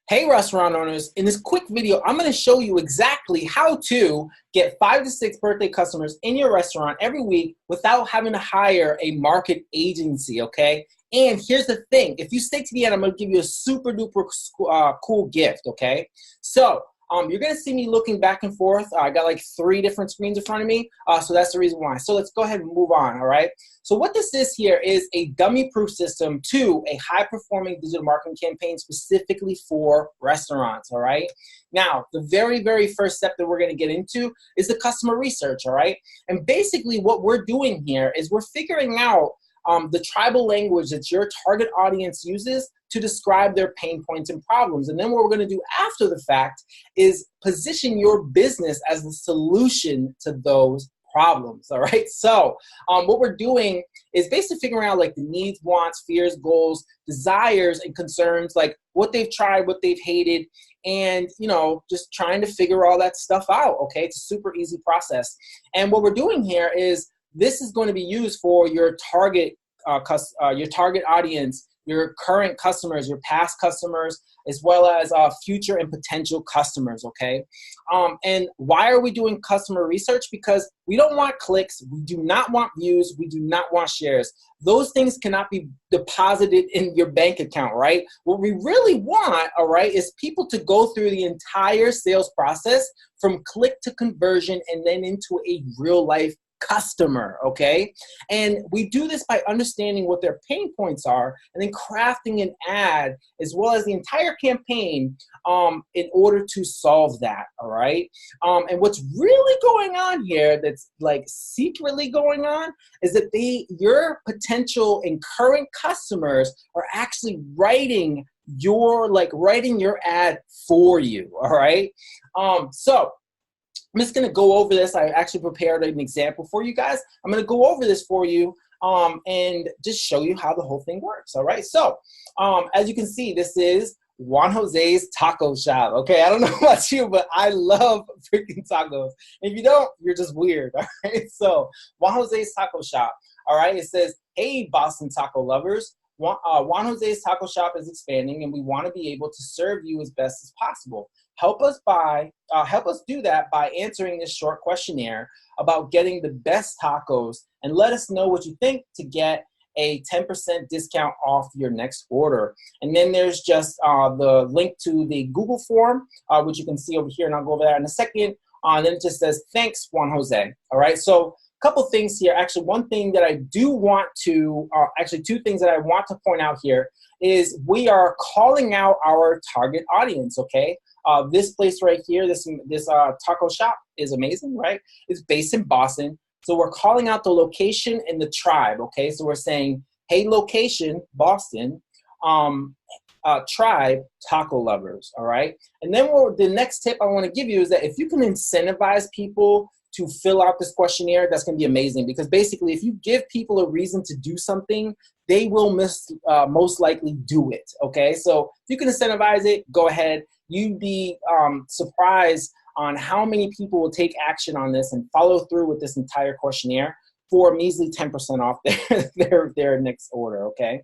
Hey restaurant owners, in this quick video, I'm going to show you exactly how to get 5 to 6 birthday customers in your restaurant every week without having to hire a market agency, okay? And here's the thing, if you stay to the end, I'm going to give you a super duper cool gift, okay? So, you're going to see me looking back and forth. I got like 3 different screens in front of me, so that's the reason why. So let's go ahead and move on, all right? So what this is here is a dummy-proof system to a high-performing digital marketing campaign specifically for restaurants, all right? Now, the very, very first step that we're going to get into is the customer research, all right? And basically what we're doing here is we're figuring out the tribal language that your target audience uses to describe their pain points and problems. And then what we're going to do after the fact is position your business as the solution to those problems, all right? So what we're doing is basically figuring out like the needs, wants, fears, goals, desires, and concerns, like what they've tried, what they've hated, and, you know, just trying to figure all that stuff out, okay? It's a super easy process. And what we're doing here is this is going to be used for your target audience, your current customers, your past customers, as well as future and potential customers, okay? And why are we doing customer research? Because we don't want clicks, we do not want views, we do not want shares. Those things cannot be deposited in your bank account, right? What we really want, all right, is people to go through the entire sales process from click to conversion and then into a real life customer, okay? And we do this by understanding what their pain points are and then crafting an ad as well as the entire campaign in order to solve that, all right? And what's really going on here that's like secretly going on is that your potential and current customers are actually writing your ad for you, all right? So I'm just going to go over this. I actually prepared an example for you guys. I'm going to go over this for you and just show you how the whole thing works, all right? So as you can see, this is Juan Jose's Taco Shop, okay? I don't know about you, but I love freaking tacos. And if you don't, you're just weird, all right? So Juan Jose's Taco Shop, all right? It says, hey, Boston taco lovers. Juan Jose's Taco Shop is expanding, and we want to be able to serve you as best as possible. Help us do that by answering this short questionnaire about getting the best tacos, and let us know what you think to get a 10% discount off your next order. And then there's just the link to the Google form, which you can see over here, and I'll go over that in a second. And then it just says, thanks, Juan Jose. All right, so a couple things here. Actually, one thing that I do want to, actually 2 things that I want to point out here is we are calling out our target audience, okay? This place right here, this taco shop is amazing, right? It's based in Boston. So we're calling out the location and the tribe, okay? So we're saying, hey, location, Boston, tribe, taco lovers, all right? And then the next tip I want to give you is that if you can incentivize people to fill out this questionnaire, that's going to be amazing, because basically if you give people a reason to do something, they will most likely do it, okay? So if you can incentivize it, go ahead. You'd be surprised on how many people will take action on this and follow through with this entire questionnaire for a measly 10% off their next order, okay?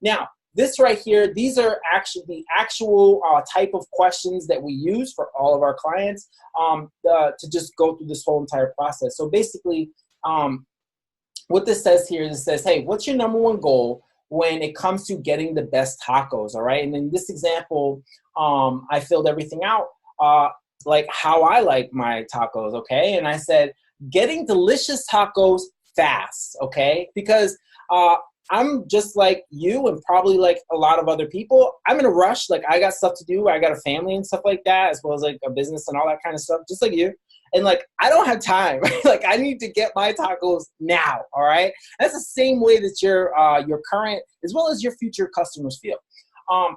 Now, this right here, these are actually the actual type of questions that we use for all of our clients to just go through this whole entire process. So basically, what this says here is it says, hey, what's your number one goal when it comes to getting the best tacos, all right? And in this example, I filled everything out like how I like my tacos, okay? And I said, getting delicious tacos fast, okay? Because I'm just like you and probably like a lot of other people. I'm in a rush. Like I got stuff to do. I got a family and stuff like that, as well as like a business and all that kind of stuff, just like you. And like, I don't have time. Like I need to get my tacos now, all right? That's the same way that your current as well as your future customers feel.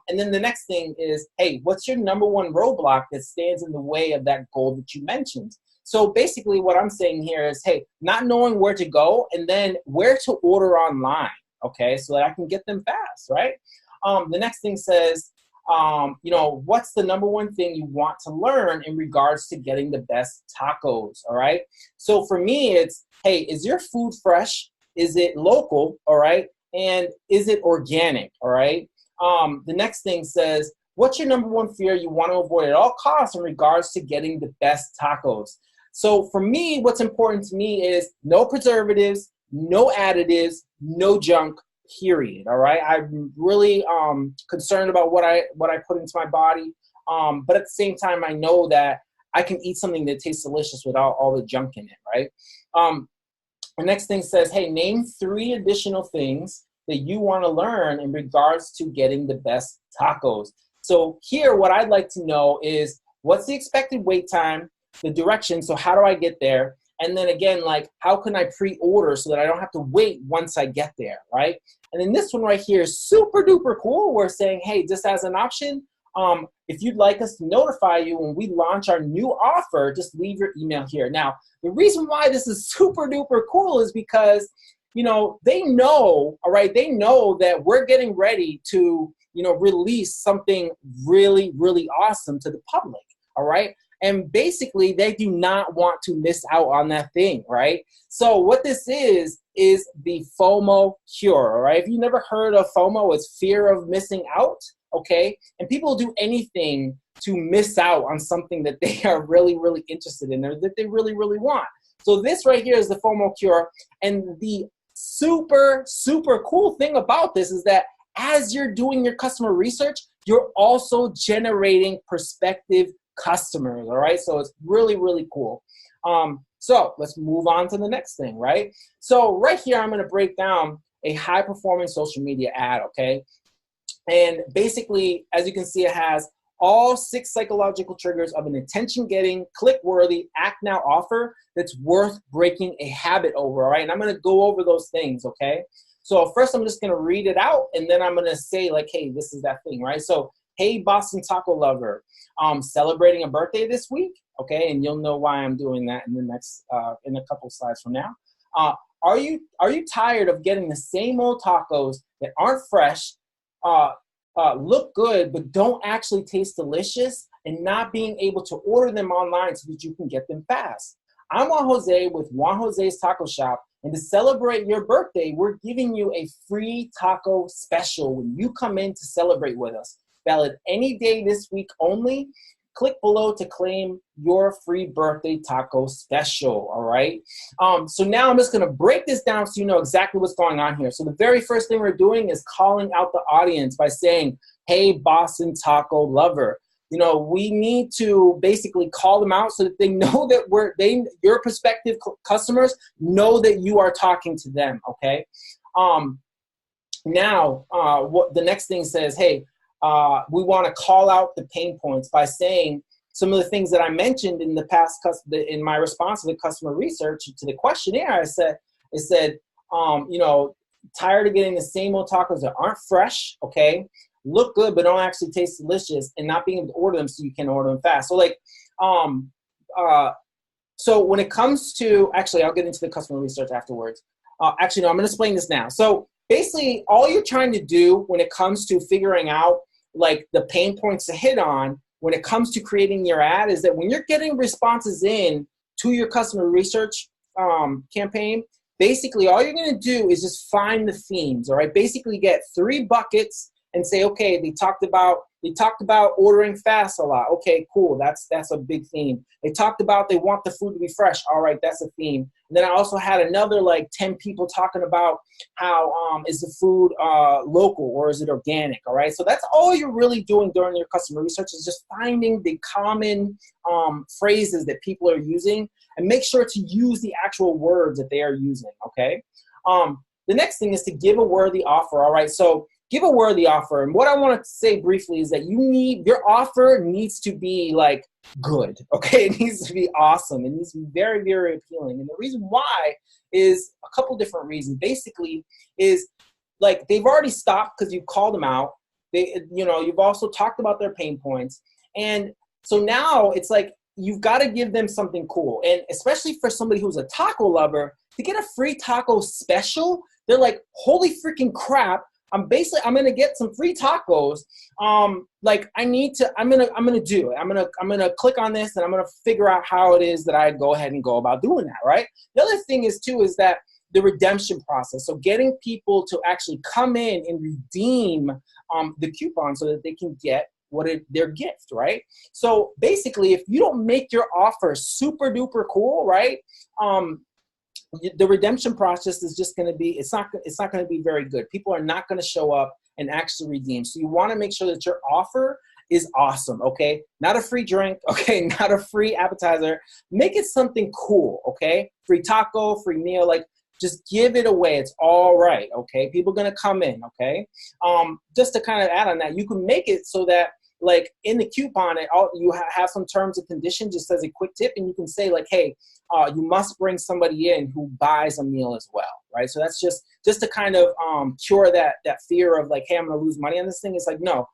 And then the next thing is, hey, what's your number one roadblock that stands in the way of that goal that you mentioned? So basically what I'm saying here is, hey, not knowing where to go and then where to order online, okay, so that I can get them fast, right? The next thing says, you know, what's the number one thing you want to learn in regards to getting the best tacos, all right? So for me, it's, hey, is your food fresh? Is it local, all right? And is it organic, all right? The next thing says, what's your number one fear you want to avoid at all costs in regards to getting the best tacos? So for me, what's important to me is no preservatives, no additives, no junk, period. All right. I'm really concerned about what I put into my body. But at the same time, I know that I can eat something that tastes delicious without all the junk in it, right? The next thing says, hey, name 3 additional things that you want to learn in regards to getting the best tacos. So here, what I'd like to know is what's the expected wait time, the direction, so how do I get there? And then again, like, how can I pre-order so that I don't have to wait once I get there, right? And then this one right here is super duper cool. We're saying, hey, just as an option, if you'd like us to notify you when we launch our new offer, just leave your email here. Now, the reason why this is super duper cool is because, you know, they know, all right, they know that we're getting ready to, you know, release something really, really awesome to the public, all right? And basically, they do not want to miss out on that thing, right? So what this is the FOMO cure, all right? If you've never heard of FOMO, it's fear of missing out, okay? And people do anything to miss out on something that they are really, really interested in or that they really, really want. So this right here is the FOMO cure. And the super, super cool thing about this is that as you're doing your customer research, you're also generating prospective customers, all right? So it's really, really cool. So let's move on to the next thing, right? So right here, I'm gonna break down a high performance social media ad, okay? And basically, as you can see, it has all 6 psychological triggers of an attention-getting, click-worthy, act-now offer that's worth breaking a habit over, all right? And I'm gonna go over those things, okay? So first, I'm just gonna read it out, and then I'm gonna say like, hey, this is that thing, right? So, hey, Boston taco lover, celebrating a birthday this week, okay? And you'll know why I'm doing that in the next, in a couple slides from now. Are you tired of getting the same old tacos that aren't fresh, look good, but don't actually taste delicious, and not being able to order them online so that you can get them fast? I'm Juan Jose with Juan Jose's Taco Shop, and to celebrate your birthday, we're giving you a free taco special when you come in to celebrate with us. Valid any day this week only. Click below to claim your free birthday taco special, all right? So now I'm just gonna break this down so you know exactly what's going on here. So the very first thing we're doing is calling out the audience by saying, hey, Boston taco lover. You know, we need to basically call them out so that they know that your prospective customers know that you are talking to them, okay? Now, what the next thing says, hey, we want to call out the pain points by saying some of the things that I mentioned in the past, in my response to the customer research, to the questionnaire. It said, you know, tired of getting the same old tacos that aren't fresh, okay, look good but don't actually taste delicious, and not being able to order them so you can order them fast. So like, so when it comes to, actually, I'll get into the customer research afterwards. Actually, no, I'm going to explain this now. So basically, all you're trying to do when it comes to figuring out like the pain points to hit on when it comes to creating your ad is that when you're getting responses in to your customer research campaign, basically all you're going to do is just find the themes, all right? Basically get 3 buckets and say, okay, they talked about ordering fast a lot. Okay, cool, that's a big theme. They talked about they want the food to be fresh. All right, that's a theme. And then I also had another like 10 people talking about how is the food local or is it organic, all right? So that's all you're really doing during your customer research is just finding the common phrases that people are using and make sure to use the actual words that they are using, okay? The next thing is to give a worthy offer, all right? So give a worthy offer. And what I want to say briefly is that your offer needs to be like good, okay? It needs to be awesome. It needs to be very, very appealing. And the reason why is a couple different reasons. Basically is like they've already stopped because you've called them out. You've also talked about their pain points. And so now it's like you've got to give them something cool. And especially for somebody who's a taco lover, to get a free taco special, they're like, holy freaking crap. I'm gonna get some free tacos. I'm gonna do it. I'm gonna click on this and I'm gonna figure out how it is that I go ahead and go about doing that, right? The other thing is that the redemption process. So getting people to actually come in and redeem the coupon so that they can get their gift, right? So basically, if you don't make your offer super duper cool, right? The redemption process is just going to be, it's not going to be very good. People are not going to show up and actually redeem. So you want to make sure that your offer is awesome, okay? Not a free drink, okay? Not a free appetizer. Make it something cool, okay? Free taco, free meal, like just give it away. It's all right, okay? People are going to come in, okay? Just to kind of add on that, you can make it so that like in the coupon, you have some terms and conditions just as a quick tip, and you can say like, hey, you must bring somebody in who buys a meal as well, right? So that's just to kind of cure that fear of like, hey, I'm going to lose money on this thing. It's like, no,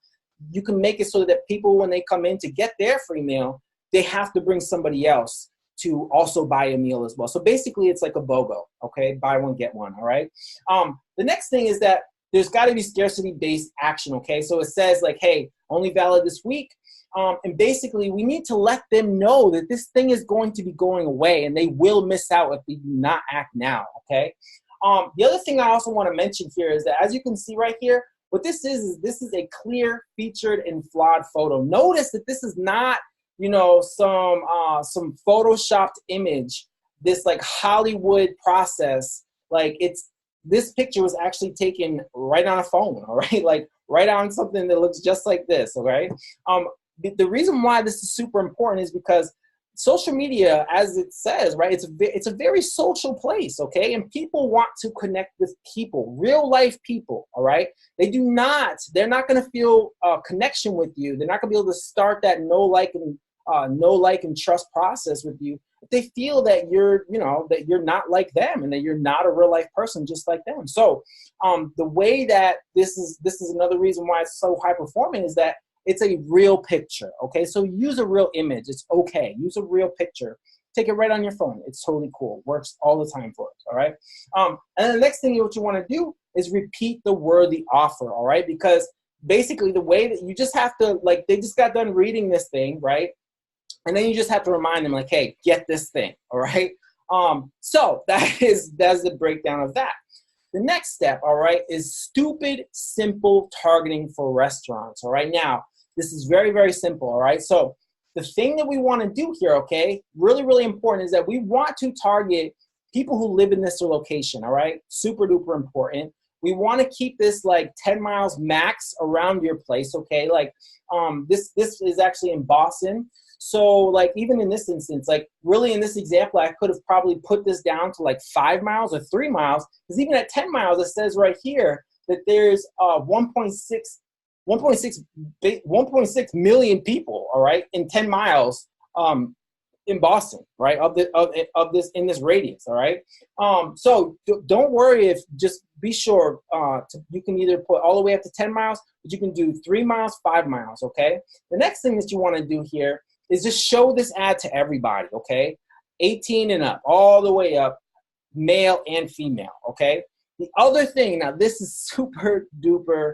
you can make it so that people, when they come in to get their free meal, they have to bring somebody else to also buy a meal as well. So basically, it's like a BOGO, okay? Buy one, get one, all right? The next thing is that there's got to be scarcity-based action, okay? So it says like, hey, only valid this week. And basically, we need to let them know that this thing is going to be going away and they will miss out if they do not act now, okay? The other thing I also want to mention here is that, as you can see right here, what this is a clear, featured, and flawed photo. Notice that this is not, you know, some photoshopped image, this like Hollywood process. Like this picture was actually taken right on a phone, all right? Like right on something that looks just like this, all right? The reason why this is super important is because social media, as it says, right, it's a very social place, okay? And people want to connect with people, real life people, all right? They're not gonna feel a connection with you. They're not gonna be able to start that know, like, and trust process with you if they feel that you're not like them and that you're not a real life person just like them. So the way that this is another reason why it's so high performing is that it's a real picture, okay? So use a real image. It's okay. Use a real picture. Take it right on your phone. It's totally cool. Works all the time for us, all right? And then the next thing what you want to do is repeat the worthy offer, all right? Because basically the way that you just have to, like, they just got done reading this thing, right? And then you just have to remind them, like, hey, get this thing, all right? So that's the breakdown of that. The next step, all right, is stupid, simple targeting for restaurants, all right? Now, this is very, very simple, all right? So the thing that we want to do here, okay, really, really important, is that we want to target people who live in this location, all right? Super duper important. We want to keep this like 10 miles max around your place, okay? Like this is actually in Boston. So like even in this instance, like really in this example, I could have probably put this down to like 5 miles or 3 miles, because even at 10 miles, it says right here that there's 1.6 million people, all right, in 10 miles in Boston, right, of this in this radius, all right. So don't worry, if just be sure you can either put all the way up to 10 miles, but you can do 3 miles, 5 miles, okay. The next thing that you want to do here is just show this ad to everybody, okay? 18 and up, all the way up, male and female, okay? The other thing, now this is super duper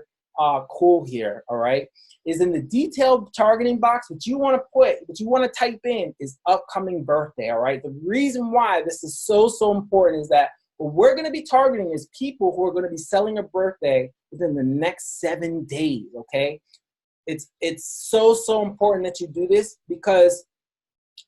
cool here, all right, is in the detailed targeting box, what you want to type in is upcoming birthday, all right? The reason why this is so important is that what we're going to be targeting is people who are going to be selling a birthday within the next 7 days, okay? It's so important that you do this, because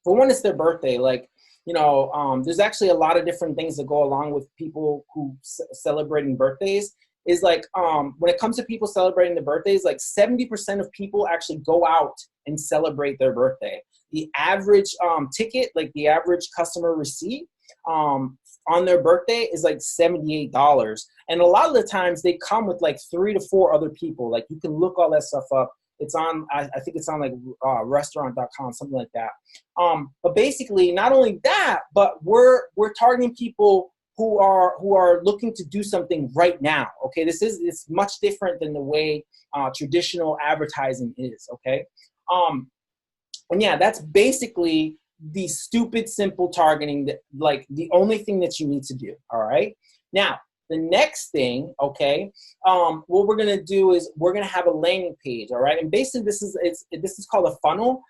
for one, it's their birthday. Like, you know, there's actually a lot of different things that go along with people who celebrating birthdays. Is like when it comes to people celebrating their birthdays, like 70% of people actually go out and celebrate their birthday. The average ticket, like the average customer receipt on their birthday is like $78. And a lot of the times they come with like 3 to 4 other people. Like you can look all that stuff up. It's on, I think it's on like restaurant.com, something like that. But basically, not only that, but we're targeting people who are looking to do something right now. Okay, it's much different than the way traditional advertising is. Okay, and yeah, that's basically the stupid simple targeting, that like the only thing that you need to do. All right, now. The next thing, okay, what we're gonna do is we're gonna have a landing page, all right? And basically, this is called a funnel,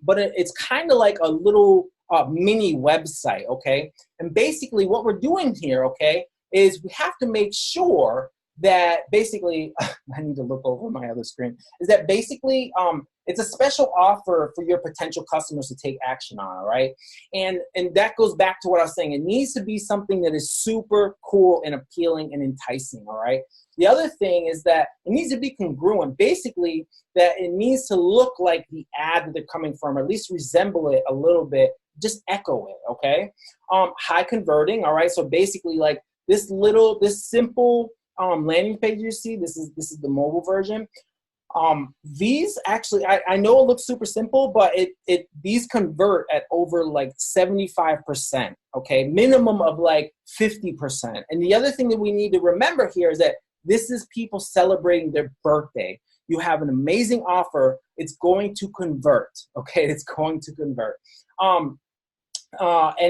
but it's kind of like a little mini website, okay? And basically, what we're doing here, okay, is we have to make sure that basically, I need to look over my other screen, is that basically it's a special offer for your potential customers to take action on, all right? And that goes back to what I was saying. It needs to be something that is super cool and appealing and enticing, all right? The other thing is that it needs to be congruent. Basically, that it needs to look like the ad that they're coming from, or at least resemble it a little bit, just echo it, okay? High converting, all right? So basically, like this simple landing page you see, this is the mobile version. These actually, I know it looks super simple, but these convert at over like 75%, okay? Minimum of like 50%. And the other thing that we need to remember here is that this is people celebrating their birthday. You have an amazing offer. It's going to convert, okay? It's going to convert. And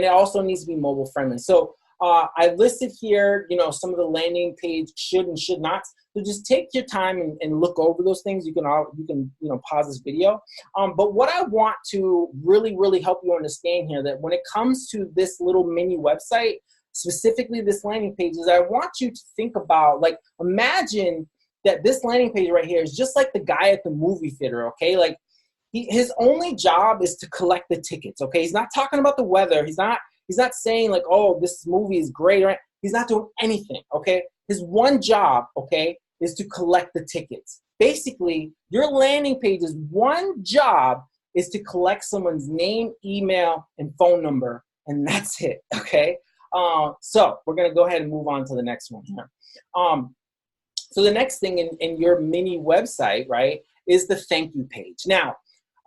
it also needs to be mobile friendly. So I listed here, you know, some of the landing page should and should not. So just take your time and look over those things. You can you know, pause this video. But what I want to really help you understand here, that when it comes to this little mini website, specifically this landing page, is I want you to think about, like, imagine that this landing page right here is just like the guy at the movie theater, okay? Like his only job is to collect the tickets, okay? He's not talking about the weather. He's not saying like, oh, this movie is great, right? He's not doing anything, okay? His one job, okay, is to collect the tickets. Basically, your landing page's one job is to collect someone's name, email, and phone number, and that's it, okay? So we're gonna go ahead and move on to the next one here. So the next thing in your mini website, right, is the thank you page. Now,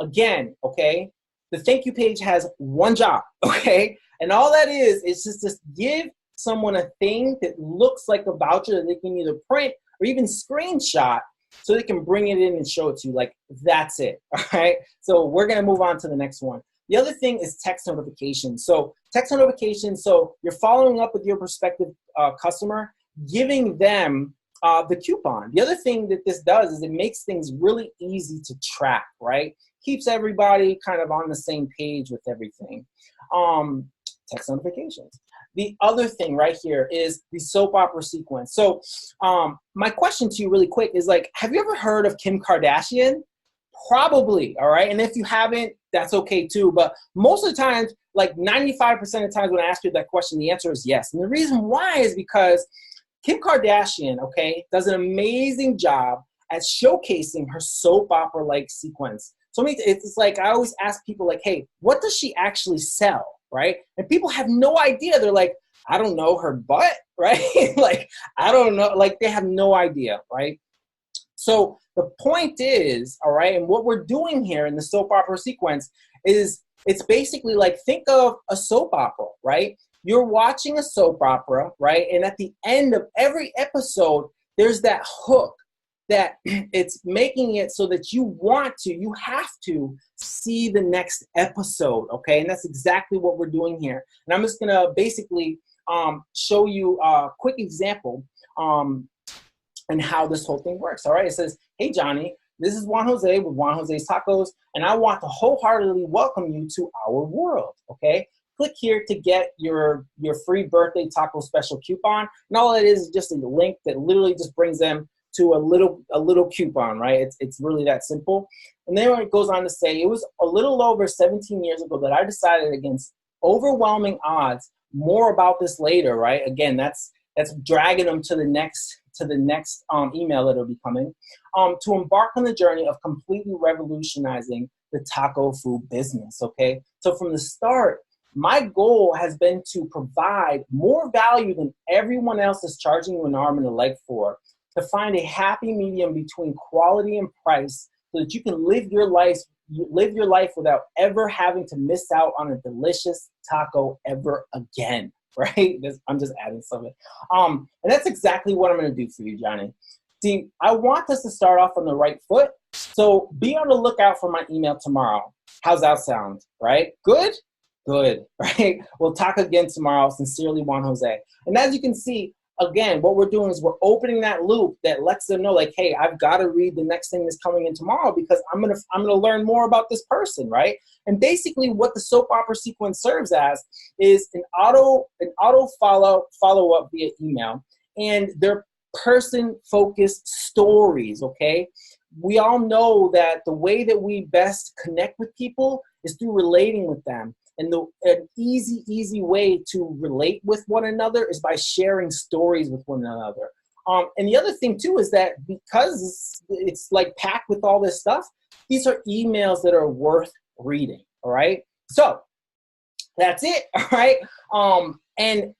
again, okay, the thank you page has one job, okay? And all that is just to give someone a thing that looks like a voucher that they can either print or even screenshot so they can bring it in and show it to you. Like, that's it, all right? So we're gonna move on to the next one. The other thing is text notifications. So text notifications, so you're following up with your prospective customer, giving them the coupon. The other thing that this does is it makes things really easy to track, right? Keeps everybody kind of on the same page with everything. Text notifications. The other thing right here is the soap opera sequence. So my question to you really quick is, like, have you ever heard of Kim Kardashian? Probably, all right? And if you haven't, that's okay too. But most of the times, like 95% of the times when I ask you that question, the answer is yes. And the reason why is because Kim Kardashian, okay, does an amazing job at showcasing her soap opera-like sequence. So it's like, I always ask people, like, hey, what does she actually sell, right? And people have no idea. They're like, I don't know, her butt, right? Like, I don't know. Like, they have no idea, right? So the point is, all right, and what we're doing here in the soap opera sequence is, it's basically like, think of a soap opera, right? You're watching a soap opera, right? And at the end of every episode, there's that hook that it's making it so that you have to see the next episode, okay? And that's exactly what we're doing here. And I'm just gonna basically show you a quick example and how this whole thing works, all right? It says, hey, Johnny, this is Juan Jose with Juan Jose's Tacos, and I want to wholeheartedly welcome you to our world, okay? Click here to get your free birthday taco special coupon. And all it is just a link that literally just brings them to a little coupon, right? It's really that simple. And then it goes on to say, it was a little over 17 years ago that I decided, against overwhelming odds, more about this later, right? Again, that's dragging them to the next email that'll be coming, to embark on the journey of completely revolutionizing the taco food business, okay? So from the start, my goal has been to provide more value than everyone else is charging you an arm and a leg for, to find a happy medium between quality and price so that you can live your life without ever having to miss out on a delicious taco ever again, right? I'm just adding something. And that's exactly what I'm gonna do for you, Johnny. See, I want us to start off on the right foot, so be on the lookout for my email tomorrow. How's that sound, right? Good? Good, right? We'll talk again tomorrow. Sincerely, Juan Jose. And as you can see, again, what we're doing is we're opening that loop that lets them know, like, hey, I've got to read the next thing that's coming in tomorrow because I'm gonna learn more about this person, right? And basically, what the soap opera sequence serves as is an auto follow up via email, and they're person-focused stories, okay? We all know that the way that we best connect with people is through relating with them. And an easy way to relate with one another is by sharing stories with one another. And the other thing too is that because it's like packed with all this stuff, these are emails that are worth reading, all right? So that's it, all right? And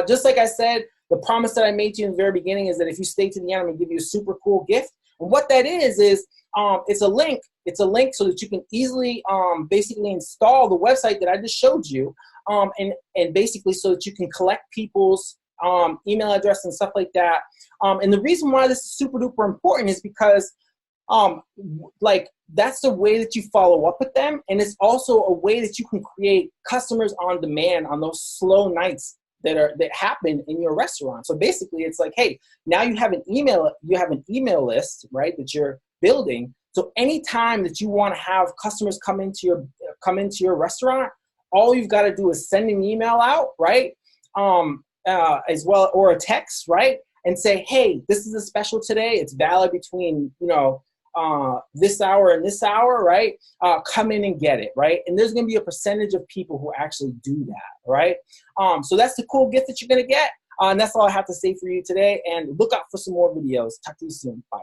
just like I said, the promise that I made to you in the very beginning is that if you stay to the end, I'm gonna give you a super cool gift. And what that is it's a link. It's a link so that you can easily basically install the website that I just showed you, and basically so that you can collect people's email address and stuff like that. And the reason why this is super duper important is because like that's the way that you follow up with them, and it's also a way that you can create customers on demand on those slow nights that happen in your restaurant. So basically it's like, hey, now you have an email list, right, that you're building. So anytime that you want to have customers come into your restaurant, all you've got to do is send an email out, right? As well, or a text, right? And say, hey, this is a special today. It's valid between, this hour and this hour, right? Come in and get it, right? And there's going to be a percentage of people who actually do that, right? So that's the cool gift that you're going to get. And that's all I have to say for you today. And look out for some more videos. Talk to you soon. Bye.